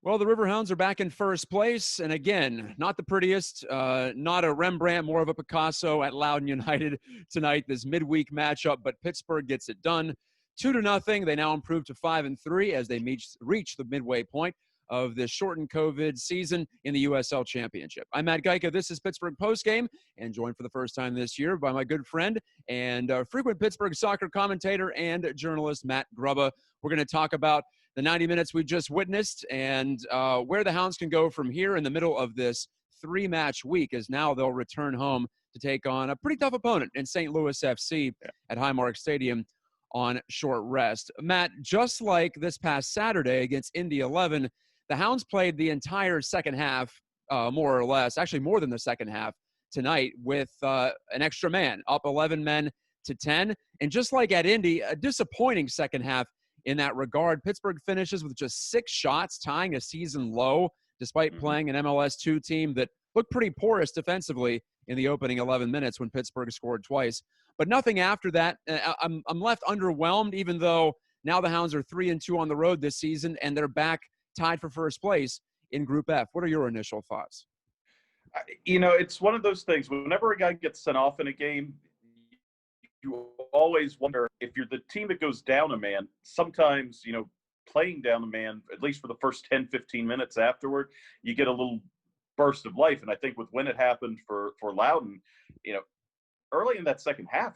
Well, the Riverhounds are back in first place. And again, not the prettiest, not a Rembrandt, more of a Picasso at Loudoun United tonight, this midweek matchup, but Pittsburgh gets it done. 2-0. They now improve to 5-3 as they reach the midway point of this shortened COVID season in the USL Championship. I'm Matt Gajtka. This is Pittsburgh Postgame, and joined for the first time this year by my good friend and frequent Pittsburgh soccer commentator and journalist, Matt Grubba. We're going to talk about the 90 minutes we just witnessed and where the Hounds can go from here in the middle of this three-match week, as now they'll return home to take on a pretty tough opponent in St. Louis FC at Highmark Stadium on short rest. Matt, just like this past Saturday against Indy 11, the Hounds played the entire second half, more or less, actually more than the second half tonight, with an extra man, up 11 men to 10. And just like at Indy, a disappointing second half in that regard. Pittsburgh finishes with just 6 shots, tying a season low, despite playing an MLS2 team that looked pretty porous defensively in the opening 11 minutes when Pittsburgh scored twice. But nothing after that. I'm left underwhelmed, even though now the Hounds are 3-2 on the road this season, and they're back tied for first place in Group F. What are your initial thoughts? It's one of those things. Whenever a guy gets sent off in a game, you always wonder if you're the team that goes down a man. Sometimes, playing down a man, at least for the first 10, 15 minutes afterward, you get a little burst of life. And I think when it happened for Loudoun, early in that second half,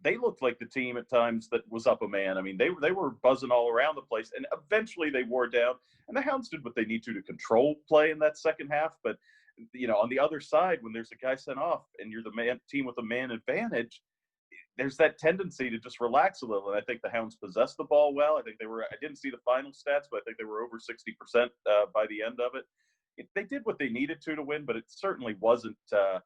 they looked like the team at times that was up a man. I mean, they were buzzing all around the place, and eventually they wore down. And the Hounds did what they need to control play in that second half. But, on the other side, when there's a guy sent off and you're the team with a man advantage, there's that tendency to just relax a little. And I think the Hounds possessed the ball well. I didn't see the final stats, but I think they were over 60% by the end of it. They did what they needed to win, but it certainly wasn't a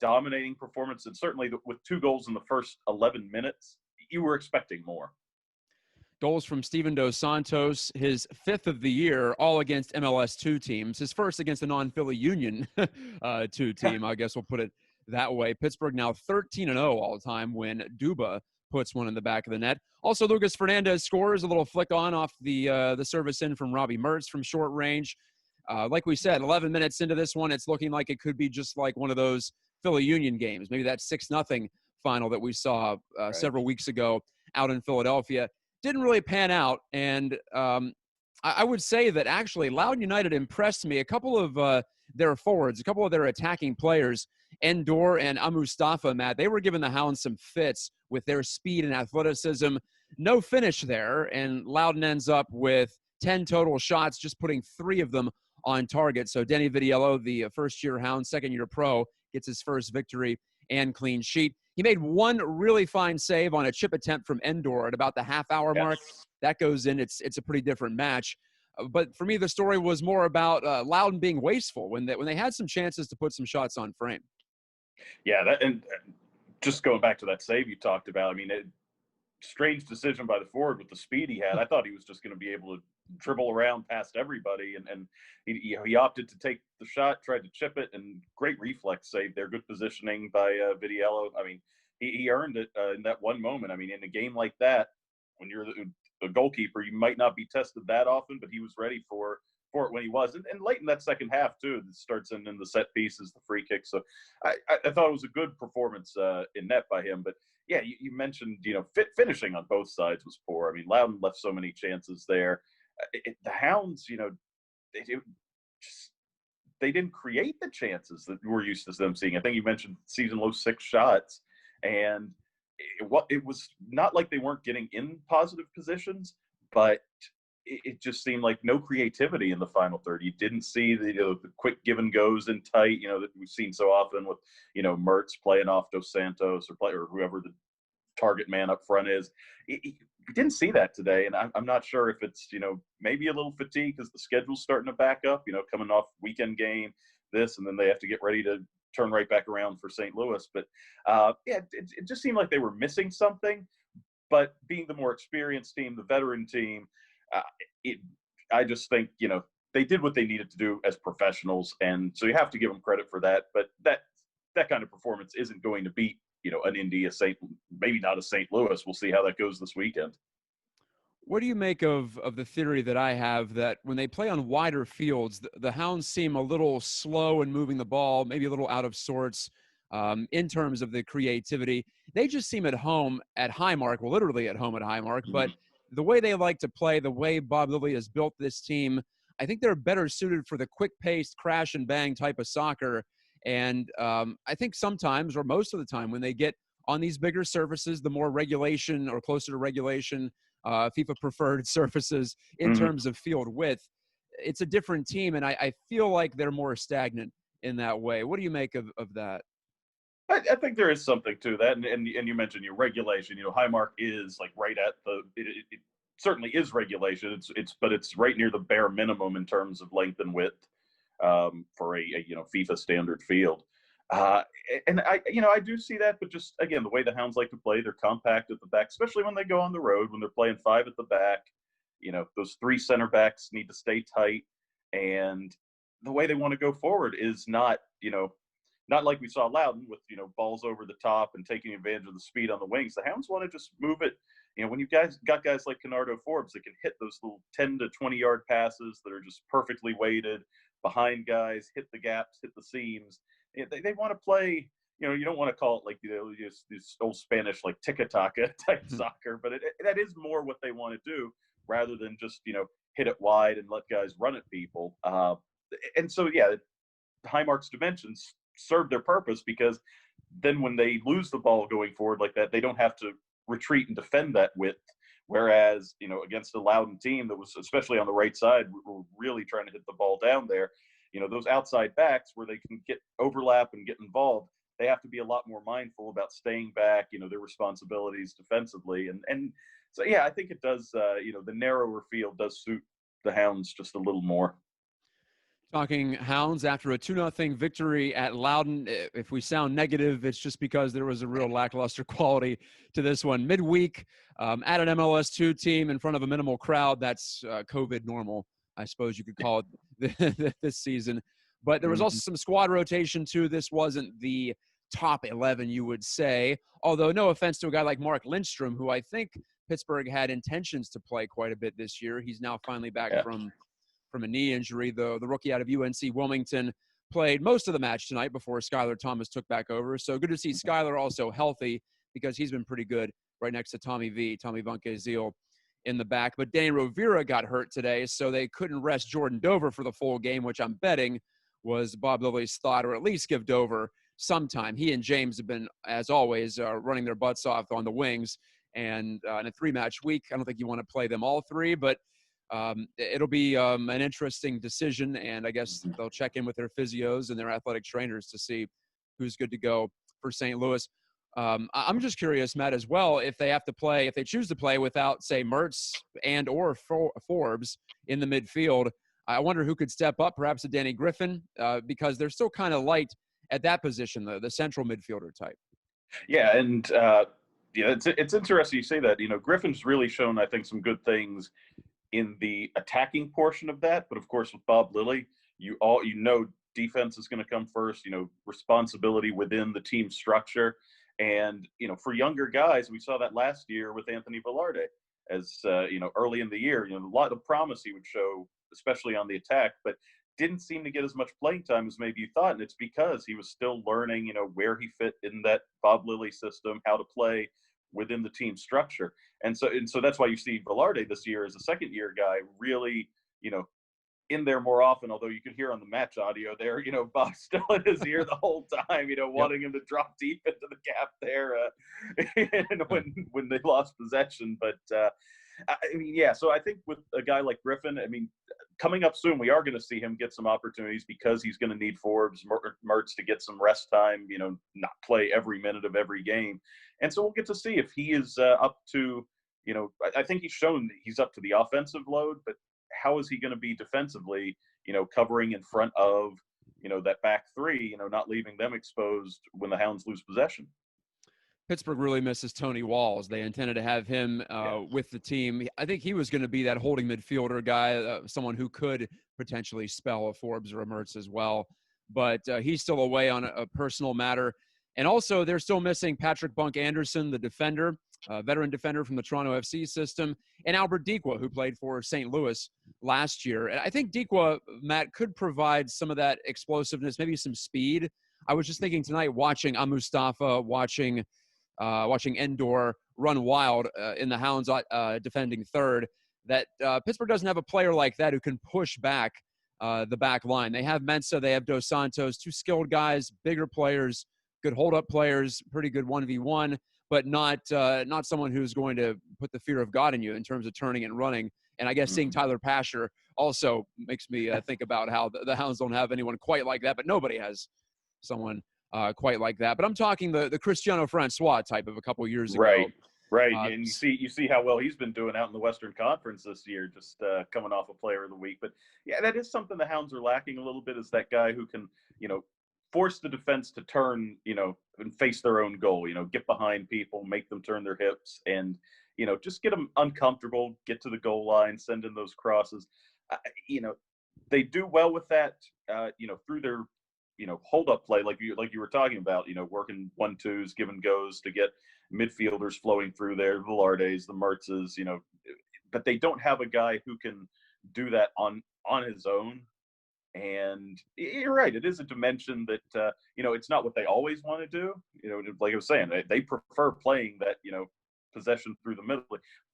dominating performance. And certainly with 2 goals in the first 11 minutes, you were expecting more. Goals from Steven Dos Santos, his 5th of the year, all against MLS2 teams. His first against a non-Philly Union 2 team, I guess we'll put it that way. Pittsburgh now 13-0 all the time when Grubba puts one in the back of the net. Also, Lucas Fernandez scores a little flick off the service in from Robbie Mertz from short range. Like we said, 11 minutes into this one, it's looking like it could be just like one of those Philly Union games, maybe that 6-0 final that we saw several weeks ago out in Philadelphia. Didn't really pan out, and I would say that actually Loudoun United impressed me. A couple of their forwards, a couple of their attacking players, Endor and Amustafa, Matt, they were giving the Hounds some fits with their speed and athleticism. No finish there, and Loudoun ends up with 10 total shots, just putting 3 of them on target. So Denny Vidiello, the first-year Hound, second-year pro, gets his first victory and clean sheet. He made one really fine save on a chip attempt from Endor at about the half-hour mark. That goes in. It's a pretty different match. But for me, the story was more about Loudoun being wasteful when they had some chances to put some shots on frame. Yeah, and just going back to that save you talked about, I mean, strange decision by the forward with the speed he had. I thought he was just going to be able to dribble around past everybody, and he opted to take the shot, tried to chip it, and great reflex save there. Good positioning by Vidiello. I mean, he earned it in that one moment. I mean, in a game like that, when you're the goalkeeper, you might not be tested that often, but he was ready for it when he was. And late in that second half, too, it starts in the set pieces, the free kick. So I thought it was a good performance in net by him. But, yeah, you mentioned, finishing on both sides was poor. I mean, Loudoun left so many chances there. The Hounds, they didn't create the chances that we're used to them seeing. I think you mentioned season low 6 shots, and it was not like they weren't getting in positive positions, but it just seemed like no creativity in the final third. You didn't see the quick give and goes in tight, that we've seen so often with, Mertz playing off Dos Santos or whoever the target man up front is. We didn't see that today, and I'm not sure if it's, maybe a little fatigue because the schedule's starting to back up, coming off weekend game, and then they have to get ready to turn right back around for St. Louis. But, it just seemed like they were missing something. But being the more experienced team, the veteran team, I just think, they did what they needed to do as professionals, and so you have to give them credit for that. But that kind of performance isn't going to beat, an Indy, maybe not a St. Louis. We'll see how that goes this weekend. What do you make of the theory that I have that when they play on wider fields, the Hounds seem a little slow in moving the ball, maybe a little out of sorts in terms of the creativity. They just seem at home at Highmark, well, literally at home at Highmark, but the way they like to play, the way Bob Lilly has built this team, I think they're better suited for the quick-paced crash and bang type of soccer. And I think sometimes, or most of the time, when they get on these bigger surfaces, the more regulation or closer to regulation, FIFA preferred surfaces in terms of field width, it's a different team. And I feel like they're more stagnant in that way. What do you make of that? I think there is something to that, and you mentioned your regulation. Highmark is like right at it certainly is regulation. But it's right near the bare minimum in terms of length and width for a FIFA standard field. And I do see that, but just again, the way the Hounds like to play, they're compact at the back, especially when they go on the road, when they're playing 5 at the back. Those 3 center backs need to stay tight, and the way they want to go forward is not like we saw Loudoun with, balls over the top and taking advantage of the speed on the wings. The Hounds want to just move it. When you've got guys like Canardo Forbes that can hit those little 10 to 20-yard passes that are just perfectly weighted behind guys, hit the gaps, hit the seams. They want to play, you don't want to call it like this old Spanish like tiki-taka type soccer, but that is more what they want to do rather than just, hit it wide and let guys run at people. And so, yeah, Highmark's dimensions serve their purpose, because then when they lose the ball going forward like that, they don't have to retreat and defend that width. Whereas, against a Loudoun team that was, especially on the right side, were really trying to hit the ball down there, those outside backs where they can get overlap and get involved, they have to be a lot more mindful about staying back, their responsibilities defensively. And so, yeah, I think it does, the narrower field does suit the Hounds just a little more. Talking Hounds after a 2-0 victory at Loudoun. If we sound negative, it's just because there was a real lackluster quality to this one. Midweek, at an MLS2 team in front of a minimal crowd, that's COVID normal, I suppose you could call it this season. But there was also some squad rotation, too. This wasn't the top 11, you would say. Although, no offense to a guy like Mark Lindstrom, who I think Pittsburgh had intentions to play quite a bit this year. He's now finally back from a knee injury. The rookie out of UNC Wilmington played most of the match tonight before Skylar Thomas took back over. So good to see Skylar also healthy, because he's been pretty good right next to Tommy Van Zeil in the back. But Danny Rovira got hurt today, so they couldn't rest Jordan Dover for the full game, which I'm betting was Bob Lilly's thought, or at least give Dover some time. He and James have been, as always, running their butts off on the wings. And in a 3-match week, I don't think you want to play them all 3, but it'll be an interesting decision, and I guess they'll check in with their physios and their athletic trainers to see who's good to go for St. Louis. I'm just curious, Matt, as well, if they choose to play without, say, Mertz and or Forbes in the midfield, I wonder who could step up, perhaps a Danny Griffin, because they're still kind of light at that position, the central midfielder type. Yeah, and it's interesting you say that. Griffin's really shown, I think, some good things in the attacking portion of that. But of course, with Bob Lilly, defense is going to come first, responsibility within the team structure. And, for younger guys, we saw that last year with Anthony Velarde as, early in the year, a lot of promise he would show, especially on the attack, but didn't seem to get as much playing time as maybe you thought. And it's because he was still learning, where he fit in that Bob Lilly system, how to play within the team structure. And so that's why you see Velarde this year as a second-year guy really, in there more often, although you could hear on the match audio there, Bob's still in his ear the whole time, wanting him to drop deep into the gap there and when they lost possession. But, so I think with a guy like Griffin, coming up soon, we are going to see him get some opportunities, because he's going to need Forbes, Mertz to get some rest time, not play every minute of every game. And so we'll get to see if he is up to, I think he's shown he's up to the offensive load, but how is he going to be defensively, covering in front of, that back 3, not leaving them exposed when the Hounds lose possession. Pittsburgh really misses Tony Walls. They intended to have him with the team. I think he was going to be that holding midfielder guy, someone who could potentially spell a Forbes or a Mertz as well. But he's still away on a personal matter. And also, they're still missing Patrick Bunk Anderson, the defender, veteran defender from the Toronto FC system, and Albert Dikwa, who played for St. Louis last year. And I think Dikwa, Matt, could provide some of that explosiveness, maybe some speed. I was just thinking tonight, watching Mustafa, watching Endor run wild in the Hounds defending third, that Pittsburgh doesn't have a player like that who can push back the back line. They have Mensah, they have Dos Santos, two skilled guys, bigger players, good hold-up players, pretty good 1v1, but not someone who's going to put the fear of God in you in terms of turning and running. And I guess seeing Tyler Pasher also makes me think about how the Hounds don't have anyone quite like that, but nobody has someone quite like that. But I'm talking the Cristiano Francois type of a couple years ago. Right. And you see how well he's been doing out in the Western Conference this year, just coming off a Player of the Week. But yeah, that is something the Hounds are lacking a little bit, is that guy who can, force the defense to turn, and face their own goal, get behind people, make them turn their hips, and, just get them uncomfortable, get to the goal line, send in those crosses. They do well with that, through their, hold up play, like you were talking about, working 1-2s, giving goes to get midfielders flowing through there, the Velardes, the Mertzes, but they don't have a guy who can do that on his own. And you're right, it is a dimension that, it's not what they always want to do. Like I was saying, they prefer playing that, possession through the middle.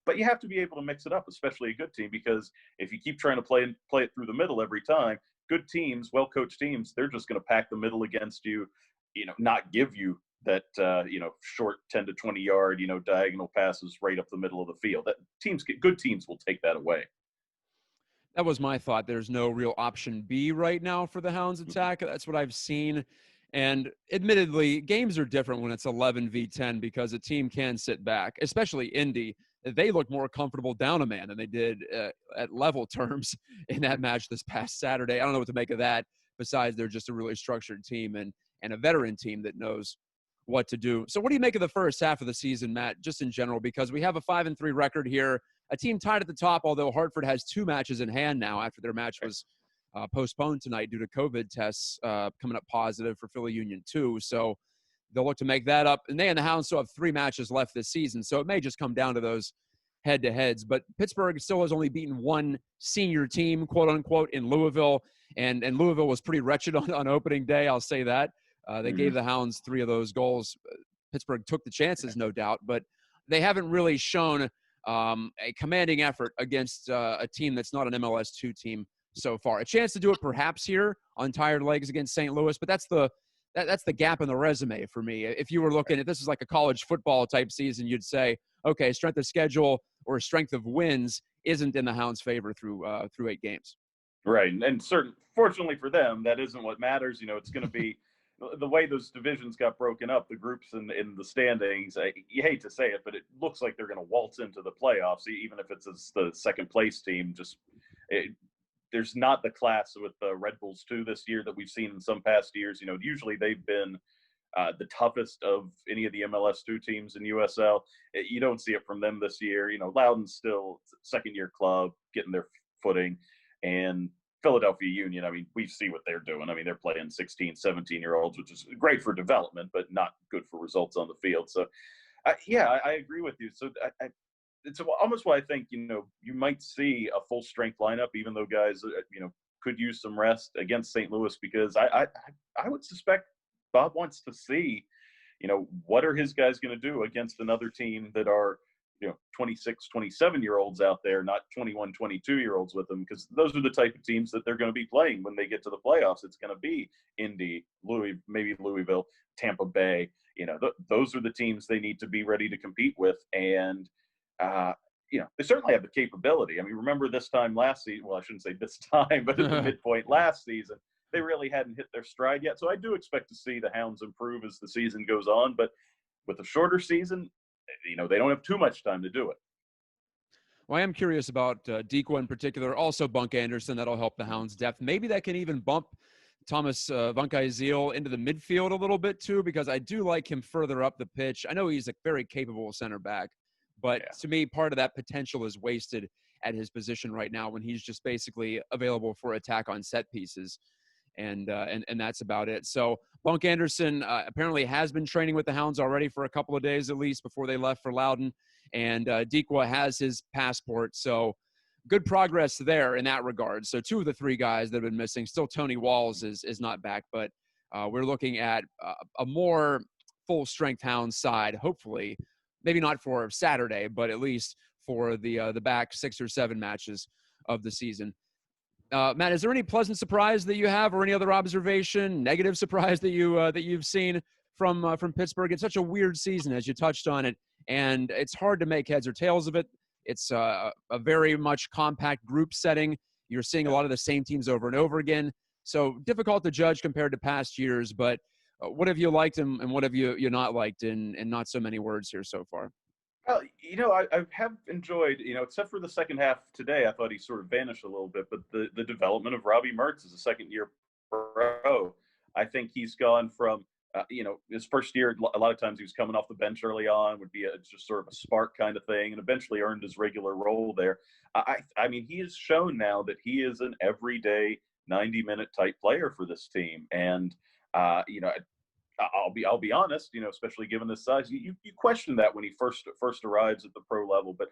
But you have to be able to mix it up, especially a good team, because if you keep trying to play it through the middle every time, good teams, well-coached teams, they're just going to pack the middle against you, not give you that, short 10 to 20 yard, diagonal passes right up the middle of the field. Good teams will take that away. That was my thought. There's no real option B right now for the Hounds attack. That's what I've seen. And admittedly, games are different when it's 11v10 because a team can sit back, especially Indy. They look more comfortable down a man than they did at level terms in that match this past Saturday. I don't know what to make of that, besides they're just a really structured team and a veteran team that knows what to do. So what do you make of the first half of the season, Matt, just in general? Because we have a 5-3 record here, a team tied at the top, although Hartford has 2 matches in hand now after their match was postponed tonight due to COVID tests coming up positive for Philly Union 2. So they'll look to make that up. And they and the Hounds still have 3 matches left this season, so it may just come down to those head-to-heads. But Pittsburgh still has only beaten one senior team, quote-unquote, in Louisville. And Louisville was pretty wretched on opening day, I'll say that. They gave the Hounds 3 of those goals. Pittsburgh took the chances, no doubt, but they haven't really shown a commanding effort against a team that's not an MLS 2 team so far. A chance to do it perhaps here on tired legs against St. Louis, but that's the gap in the resume for me. If you were looking at this is like a college football type season, you'd say, okay, strength of schedule or strength of wins isn't in the Hounds' favor through 8 games. Right, and fortunately for them, that isn't what matters. It's going to be the way those divisions got broken up, the groups in the standings. You hate to say it, but it looks like they're going to waltz into the playoffs, even if it's the second place team. There's not the class with the Red Bulls 2 this year that we've seen in some past years. Usually they've been the toughest of any of the MLS 2 teams in USL. You don't see it from them this year. Loudoun's still second-year club, getting their footing, and Philadelphia Union, we see what they're doing. They're playing 16, 17-year-olds, which is great for development, but not good for results on the field. So, I agree with you. So it's almost why I think, you might see a full-strength lineup, even though guys, could use some rest against St. Louis, because I would suspect Bob wants to see, what are his guys going to do against another team that are, 26, 27-year-olds out there, not 21, 22-year-olds with them, because those are the type of teams that they're going to be playing when they get to the playoffs. It's going to be Indy, maybe Louisville, Tampa Bay. Those are the teams they need to be ready to compete with. And, they certainly have the capability. Remember this time last season, well, I shouldn't say this time, but at the midpoint last season, they really hadn't hit their stride yet. So I do expect to see the Hounds improve as the season goes on. But with a shorter season, they don't have too much time to do it. Well, I am curious about Dikwa in particular, also Bunk Anderson. That'll help the Hounds' depth. Maybe that can even bump Thomas Vankaizil into the midfield a little bit too, because I do like him further up the pitch. I know he's a very capable center back, but to me, part of that potential is wasted at his position right now when he's just basically available for attack on set pieces. and that's about it. So Bunk Anderson apparently has been training with the Hounds already for a couple of days at least before they left for Loudoun, and Gajtka has his passport. So good progress there in that regard. So two of the three guys that have been missing, still Tony Walls is not back, but we're looking at a more full-strength Hounds side, hopefully, maybe not for Saturday, but at least for the back 6 or 7 matches of the season. Matt, is there any pleasant surprise that you have, or any other observation, negative surprise that you've seen from Pittsburgh? It's such a weird season, as you touched on it, and it's hard to make heads or tails of it. It's a very much compact group setting. You're seeing a lot of the same teams over and over again, so difficult to judge compared to past years. But what have you liked and what have you not liked in not so many words here so far? Well, I have enjoyed, except for the second half today, I thought he sort of vanished a little bit, but the development of Robbie Mertz as a second-year pro, I think he's gone from, his first year, a lot of times he was coming off the bench early on, would be just sort of a spark kind of thing, and eventually earned his regular role there. I mean, he has shown now that he is an everyday 90-minute type player for this team, and, I'll be honest, especially given this size, you question that when he first arrives at the pro level. But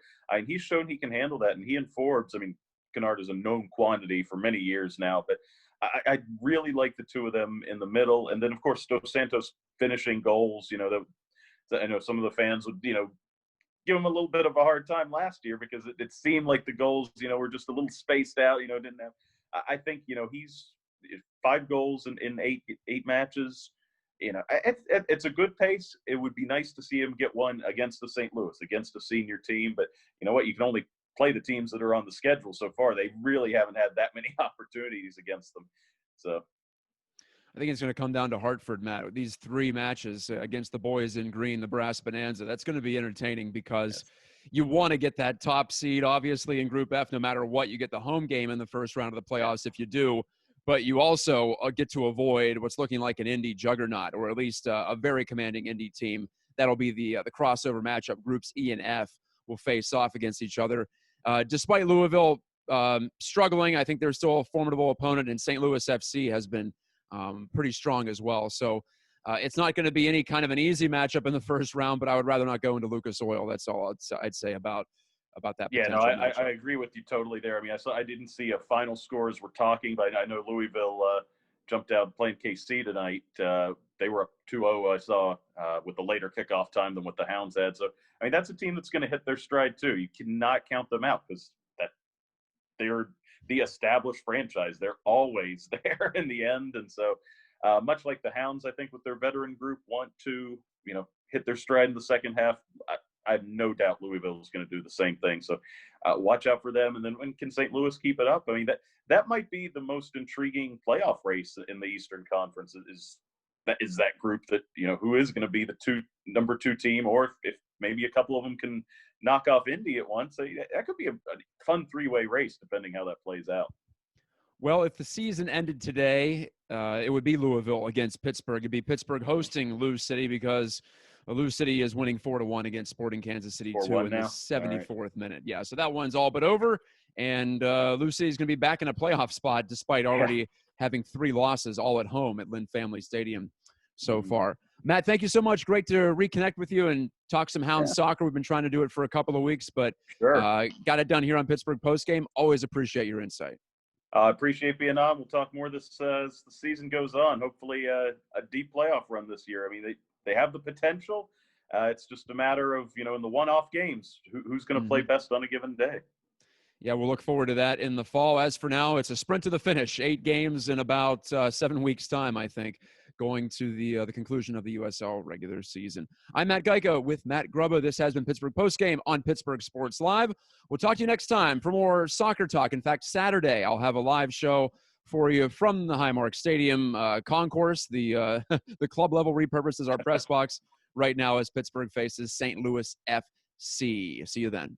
he's shown he can handle that, and he and Forbes. I mean, Kennard is a known quantity for many years now, but I really like the two of them in the middle, and then of course Dos Santos finishing goals. I know some of the fans would give him a little bit of a hard time last year because it seemed like the goals were just a little spaced out. Didn't have. I think he's 5 goals in eight matches. It's a good pace. It would be nice to see him get one against the St. Louis, against a senior team. But you know what? You can only play the teams that are on the schedule so far. They really haven't had that many opportunities against them. So I think it's going to come down to Hartford, Matt. These 3 matches against the boys in green, the Brass Bonanza, that's going to be entertaining because you want to get that top seed, obviously, in Group F, no matter what. You get the home game in the first round of the playoffs if you do. But you also get to avoid what's looking like an Indy juggernaut, or at least a very commanding Indy team. That'll be the crossover matchup. Groups E and F will face off against each other. Despite Louisville struggling, I think they're still a formidable opponent, and St. Louis FC has been pretty strong as well. So it's not going to be any kind of an easy matchup in the first round, but I would rather not go into Lucas Oil. That's all I'd say about that. Yeah, no, I agree with you totally there. I mean, I didn't see a final score as we're talking, but I know Louisville jumped out playing KC tonight. They were up 2-0, I saw, with the later kickoff time than what the Hounds had. So, I mean, that's a team that's going to hit their stride too. You cannot count them out because they're the established franchise. They're always there in the end. And so, much like the Hounds, I think with their veteran group, want to, hit their stride in the second half. I have no doubt Louisville is going to do the same thing. So watch out for them. And then when can St. Louis keep it up? I mean, that might be the most intriguing playoff race in the Eastern Conference is that group that, who is going to be the number 2 team, or if maybe a couple of them can knock off Indy at once. That could be a fun 3-way race, depending how that plays out. Well, if the season ended today, it would be Louisville against Pittsburgh. It'd be Pittsburgh hosting Lou City because Lou City is winning 4-1 against Sporting Kansas City 2 in the 74th minute. Yeah, so that one's all but over, and Lou City is going to be back in a playoff spot despite already having 3 losses all at home at Lynn Family Stadium so far. Matt, thank you so much. Great to reconnect with you and talk some Hounds soccer. We've been trying to do it for a couple of weeks, but got it done here on Pittsburgh Postgame. Always appreciate your insight. I appreciate being on. We'll talk more as the season goes on. Hopefully a deep playoff run this year. I mean, they have the potential. It's just a matter of, in the one-off games, who's going to play best on a given day. Yeah, we'll look forward to that in the fall. As for now, it's a sprint to the finish. 8 games in about 7 weeks' time, I think, going to the conclusion of the USL regular season. I'm Matt Gajtka with Matt Grubba. This has been Pittsburgh Postgame on Pittsburgh Sports Live. We'll talk to you next time for more soccer talk. In fact, Saturday, I'll have a live show for you from the Highmark Stadium concourse. The club level repurposes our press box right now as Pittsburgh faces St. Louis FC. See you then.